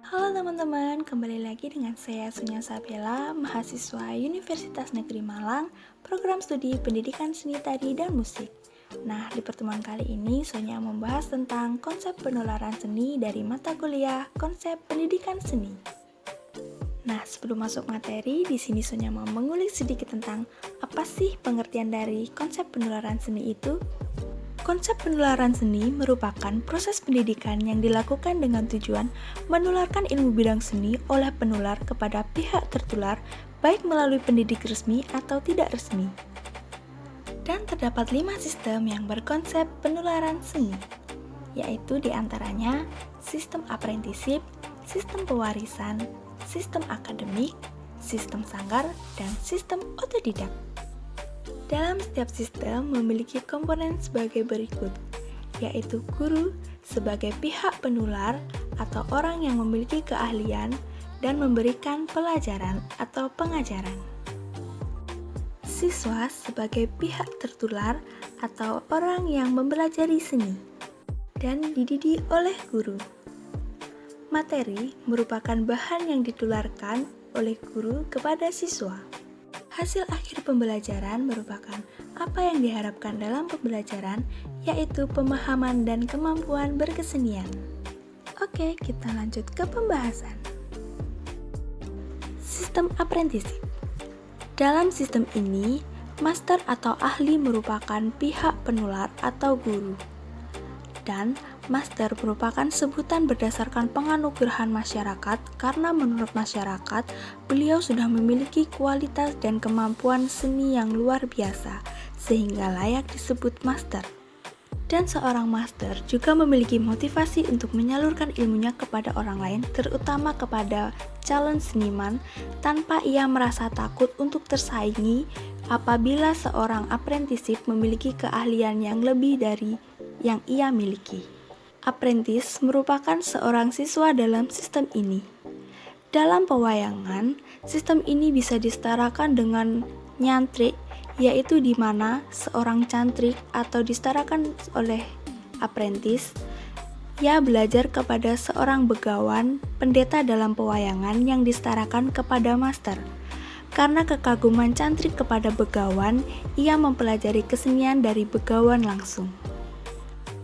Halo teman-teman, kembali lagi dengan saya Sunya Sabella, mahasiswa Universitas Negeri Malang, program studi Pendidikan Seni Tari dan Musik. Nah, di pertemuan kali ini Sonya membahas tentang konsep penularan seni dari mata kuliah Konsep Pendidikan Seni. Nah, sebelum masuk materi, di sini Sonya mau mengulik sedikit tentang apa sih pengertian dari konsep penularan seni itu. Konsep penularan seni merupakan proses pendidikan yang dilakukan dengan tujuan menularkan ilmu bidang seni oleh penular kepada pihak tertular, baik melalui pendidik resmi atau tidak resmi. Dan terdapat 5 sistem yang berkonsep penularan seni, yaitu diantaranya sistem apprenticeship, sistem pewarisan, sistem akademik, sistem sanggar, dan sistem otodidak. Dalam setiap sistem memiliki komponen sebagai berikut, yaitu guru sebagai pihak penular atau orang yang memiliki keahlian dan memberikan pelajaran atau pengajaran. Siswa sebagai pihak tertular atau orang yang mempelajari seni dan dididik oleh guru. Materi merupakan bahan yang ditularkan oleh guru kepada siswa. Hasil akhir pembelajaran merupakan apa yang diharapkan dalam pembelajaran, yaitu pemahaman dan kemampuan berkesenian. Oke, kita lanjut ke pembahasan. Sistem apprenticeship. Dalam sistem ini, master atau ahli merupakan pihak penular atau guru. Dan master merupakan sebutan berdasarkan penganugerahan masyarakat karena menurut masyarakat, beliau sudah memiliki kualitas dan kemampuan seni yang luar biasa, sehingga layak disebut master. Dan seorang master juga memiliki motivasi untuk menyalurkan ilmunya kepada orang lain, terutama kepada calon seniman, tanpa ia merasa takut untuk tersaingi apabila seorang apprenticeship memiliki keahlian yang lebih dari yang ia miliki. Apprentice merupakan seorang siswa dalam sistem ini. Dalam pewayangan, sistem ini bisa disetarakan dengan nyantrik, yaitu di mana seorang cantrik atau disetarakan oleh apprentice, ia belajar kepada seorang begawan, pendeta dalam pewayangan yang disetarakan kepada master. Karena kekaguman cantrik kepada begawan, ia mempelajari kesenian dari begawan langsung.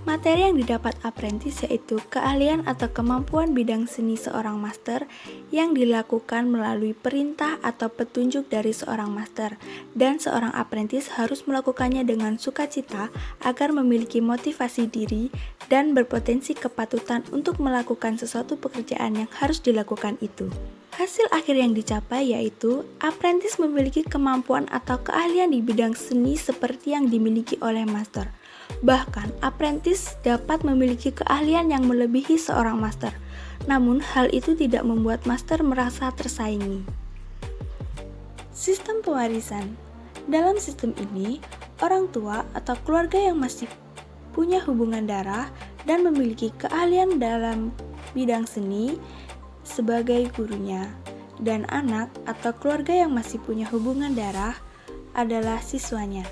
Materi yang didapat apprentice yaitu keahlian atau kemampuan bidang seni seorang master yang dilakukan melalui perintah atau petunjuk dari seorang master, dan seorang apprentice harus melakukannya dengan sukacita agar memiliki motivasi diri dan berpotensi kepatutan untuk melakukan sesuatu pekerjaan yang harus dilakukan itu. Hasil akhir yang dicapai yaitu apprentice memiliki kemampuan atau keahlian di bidang seni seperti yang dimiliki oleh master. Bahkan, apprentice dapat memiliki keahlian yang melebihi seorang master. Namun, hal itu tidak membuat master merasa tersaingi. Sistem pewarisan. Dalam sistem ini, orang tua atau keluarga yang masih punya hubungan darah dan memiliki keahlian dalam bidang seni sebagai gurunya, dan anak atau keluarga yang masih punya hubungan darah adalah siswanya.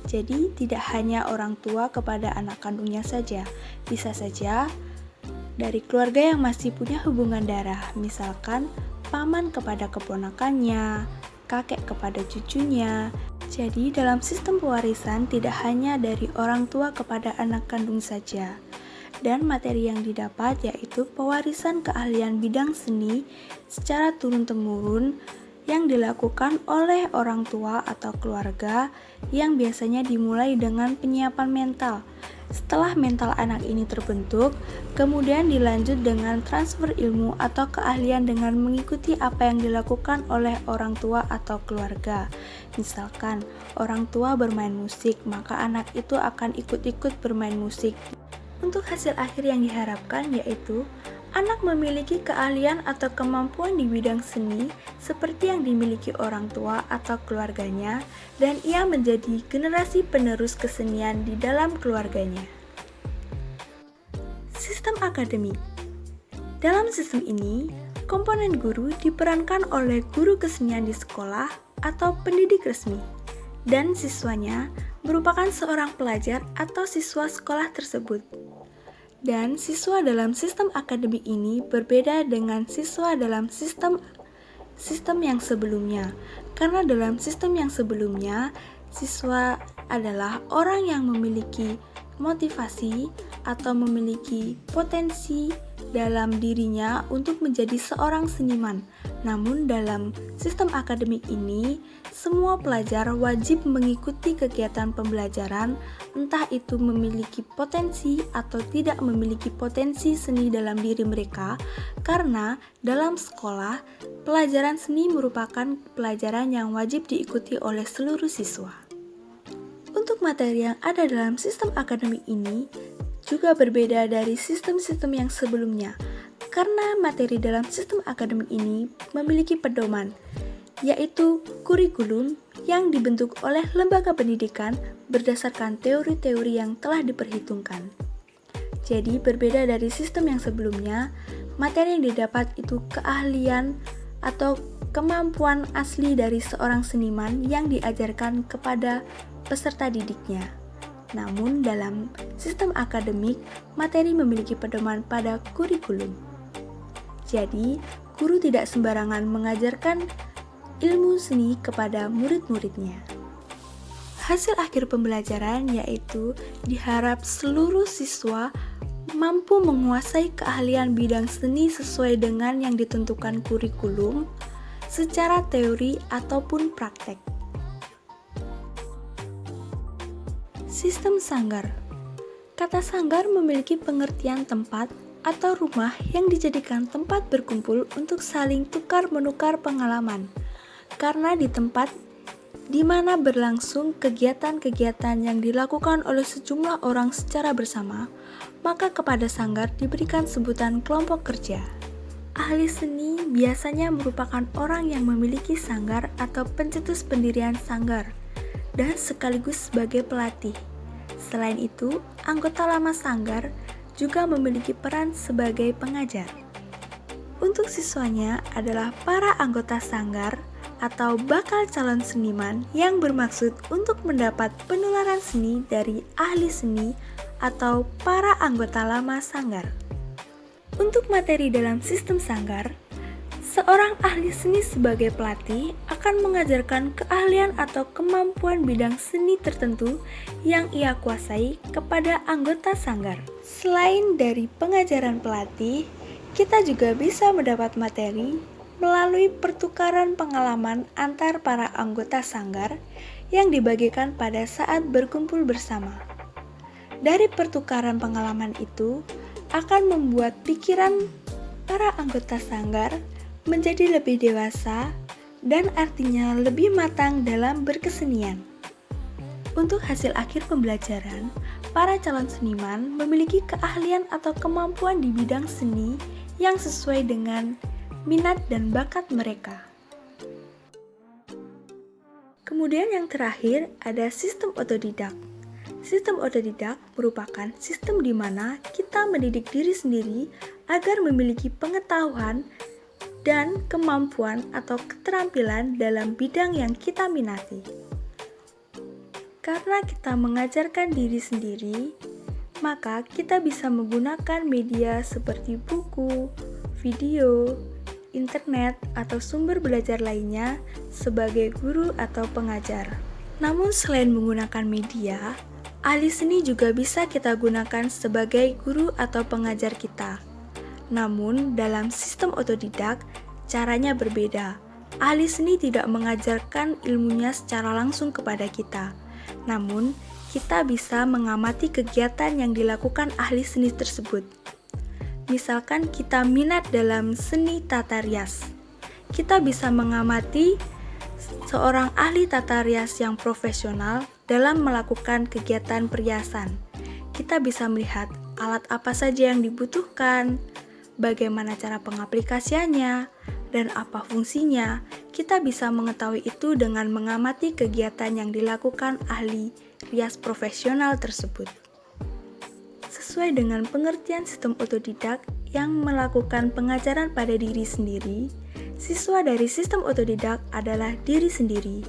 Jadi, tidak hanya orang tua kepada anak kandungnya saja, bisa saja dari keluarga yang masih punya hubungan darah, misalkan paman kepada keponakannya, kakek kepada cucunya. Jadi, dalam sistem pewarisan tidak hanya dari orang tua kepada anak kandung saja. Dan materi yang didapat yaitu pewarisan keahlian bidang seni secara turun-temurun yang dilakukan oleh orang tua atau keluarga yang biasanya dimulai dengan penyiapan mental. Setelah mental anak ini terbentuk, kemudian dilanjut dengan transfer ilmu atau keahlian dengan mengikuti apa yang dilakukan oleh orang tua atau keluarga. Misalkan, orang tua bermain musik, maka anak itu akan ikut-ikut bermain musik. Untuk hasil akhir yang diharapkan yaitu anak memiliki keahlian atau kemampuan di bidang seni seperti yang dimiliki orang tua atau keluarganya, dan ia menjadi generasi penerus kesenian di dalam keluarganya. Sistem akademik. Dalam sistem ini, komponen guru diperankan oleh guru kesenian di sekolah atau pendidik resmi, dan siswanya merupakan seorang pelajar atau siswa sekolah tersebut. Dan siswa dalam sistem akademik ini berbeda dengan siswa dalam sistem yang sebelumnya. Karena dalam sistem yang sebelumnya, siswa adalah orang yang memiliki motivasi atau memiliki potensi dalam dirinya untuk menjadi seorang seniman. Namun dalam sistem akademik ini, semua pelajar wajib mengikuti kegiatan pembelajaran, entah itu memiliki potensi atau tidak memiliki potensi seni dalam diri mereka, karena dalam sekolah, pelajaran seni merupakan pelajaran yang wajib diikuti oleh seluruh siswa. Untuk materi yang ada dalam sistem akademik ini juga berbeda dari sistem-sistem yang sebelumnya, karena materi dalam sistem akademik ini memiliki pedoman, yaitu kurikulum yang dibentuk oleh lembaga pendidikan berdasarkan teori-teori yang telah diperhitungkan. Jadi berbeda dari sistem yang sebelumnya, materi yang didapat itu keahlian atau kemampuan asli dari seorang seniman yang diajarkan kepada peserta didiknya. Namun dalam sistem akademik, materi memiliki pedoman pada kurikulum. Jadi, guru tidak sembarangan mengajarkan ilmu seni kepada murid-muridnya. Hasil akhir pembelajaran yaitu diharap seluruh siswa mampu menguasai keahlian bidang seni sesuai dengan yang ditentukan kurikulum secara teori ataupun praktek. Sistem sanggar. Kata sanggar memiliki pengertian tempat atau rumah yang dijadikan tempat berkumpul untuk saling tukar-menukar pengalaman. Karena di tempat di mana berlangsung kegiatan-kegiatan yang dilakukan oleh sejumlah orang secara bersama, maka kepada sanggar diberikan sebutan kelompok kerja. Ahli seni biasanya merupakan orang yang memiliki sanggar atau pencetus pendirian sanggar, dan sekaligus sebagai pelatih. Selain itu, anggota lama sanggar juga memiliki peran sebagai pengajar. Untuk siswanya adalah para anggota sanggar atau bakal calon seniman yang bermaksud untuk mendapat penularan seni dari ahli seni atau para anggota lama sanggar. Untuk materi dalam sistem sanggar, seorang ahli seni sebagai pelatih akan mengajarkan keahlian atau kemampuan bidang seni tertentu yang ia kuasai kepada anggota sanggar. Selain dari pengajaran pelatih, kita juga bisa mendapat materi melalui pertukaran pengalaman antar para anggota sanggar yang dibagikan pada saat berkumpul bersama. Dari pertukaran pengalaman itu akan membuat pikiran para anggota sanggar menjadi lebih dewasa dan artinya lebih matang dalam berkesenian. Untuk hasil akhir pembelajaran, para calon seniman memiliki keahlian atau kemampuan di bidang seni yang sesuai dengan minat dan bakat mereka. Kemudian yang terakhir ada sistem otodidak. Sistem otodidak merupakan sistem di mana kita mendidik diri sendiri agar memiliki pengetahuan dan kemampuan atau keterampilan dalam bidang yang kita minati. Karena kita mengajarkan diri sendiri, maka kita bisa menggunakan media seperti buku, video, internet, atau sumber belajar lainnya sebagai guru atau pengajar. Namun selain menggunakan media, ahli seni juga bisa kita gunakan sebagai guru atau pengajar kita. Namun dalam sistem otodidak, caranya berbeda. Ahli seni tidak mengajarkan ilmunya secara langsung kepada kita. Namun, kita bisa mengamati kegiatan yang dilakukan ahli seni tersebut. Misalkan kita minat dalam seni tata rias. Kita bisa mengamati seorang ahli tata rias yang profesional dalam melakukan kegiatan perhiasan. Kita bisa melihat alat apa saja yang dibutuhkan, bagaimana cara pengaplikasiannya, dan apa fungsinya. Kita bisa mengetahui itu dengan mengamati kegiatan yang dilakukan ahli rias profesional tersebut. Sesuai dengan pengertian sistem otodidak yang melakukan pengajaran pada diri sendiri, siswa dari sistem otodidak adalah diri sendiri,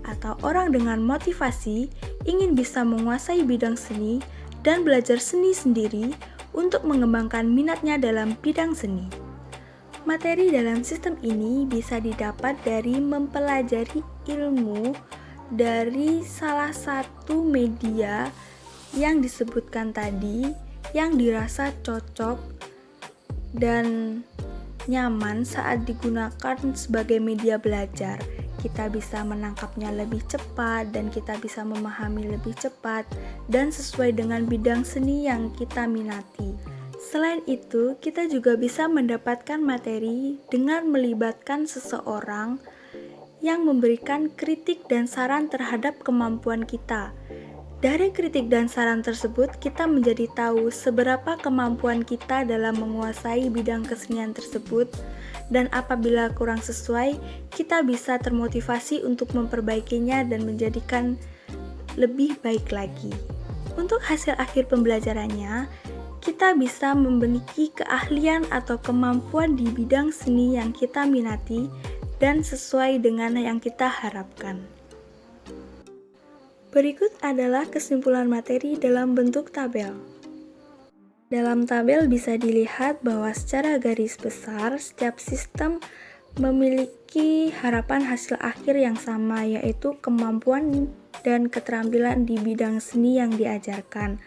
atau orang dengan motivasi ingin bisa menguasai bidang seni dan belajar seni sendiri untuk mengembangkan minatnya dalam bidang seni. Materi dalam sistem ini bisa didapat dari mempelajari ilmu dari salah satu media yang disebutkan tadi, yang dirasa cocok dan nyaman saat digunakan sebagai media belajar. Kita bisa menangkapnya lebih cepat dan kita bisa memahami lebih cepat dan sesuai dengan bidang seni yang kita minati. Selain itu, kita juga bisa mendapatkan materi dengan melibatkan seseorang yang memberikan kritik dan saran terhadap kemampuan kita. Dari kritik dan saran tersebut, kita menjadi tahu seberapa kemampuan kita dalam menguasai bidang kesenian tersebut, dan apabila kurang sesuai, kita bisa termotivasi untuk memperbaikinya dan menjadikan lebih baik lagi. Untuk hasil akhir pembelajarannya, kita bisa memiliki keahlian atau kemampuan di bidang seni yang kita minati dan sesuai dengan yang kita harapkan. Berikut adalah kesimpulan materi dalam bentuk tabel. Dalam tabel bisa dilihat bahwa secara garis besar setiap sistem memiliki harapan hasil akhir yang sama, yaitu kemampuan dan keterampilan di bidang seni yang diajarkan.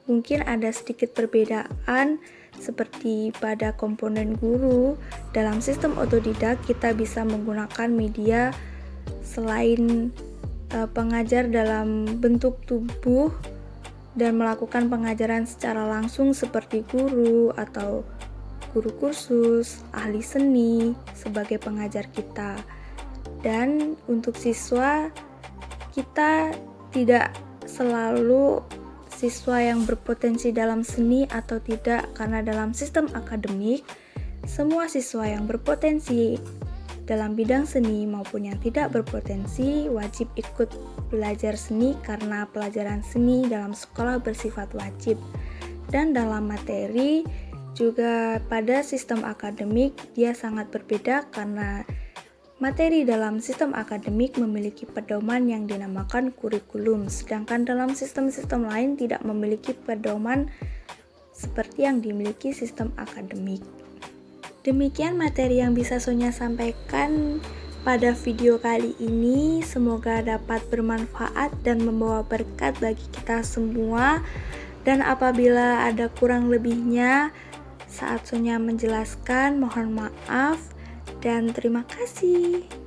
Mungkin ada sedikit perbedaan seperti pada komponen guru. Dalam sistem otodidak kita bisa menggunakan media selain pengajar dalam bentuk tubuh dan melakukan pengajaran secara langsung seperti guru atau guru kursus, ahli seni sebagai pengajar kita. Dan untuk siswa, kita tidak selalu siswa yang berpotensi dalam seni atau tidak, karena dalam sistem akademik, semua siswa yang berpotensi dalam bidang seni maupun yang tidak berpotensi wajib ikut belajar seni karena pelajaran seni dalam sekolah bersifat wajib. Dan dalam materi juga pada sistem akademik dia sangat berbeda karena materi dalam sistem akademik memiliki pedoman yang dinamakan kurikulum, sedangkan dalam sistem-sistem lain tidak memiliki pedoman seperti yang dimiliki sistem akademik. Demikian materi yang bisa Sonya sampaikan pada video kali ini. Semoga dapat bermanfaat dan membawa berkat bagi kita semua. Dan apabila ada kurang lebihnya saat Sonya menjelaskan, mohon maaf. Dan terima kasih.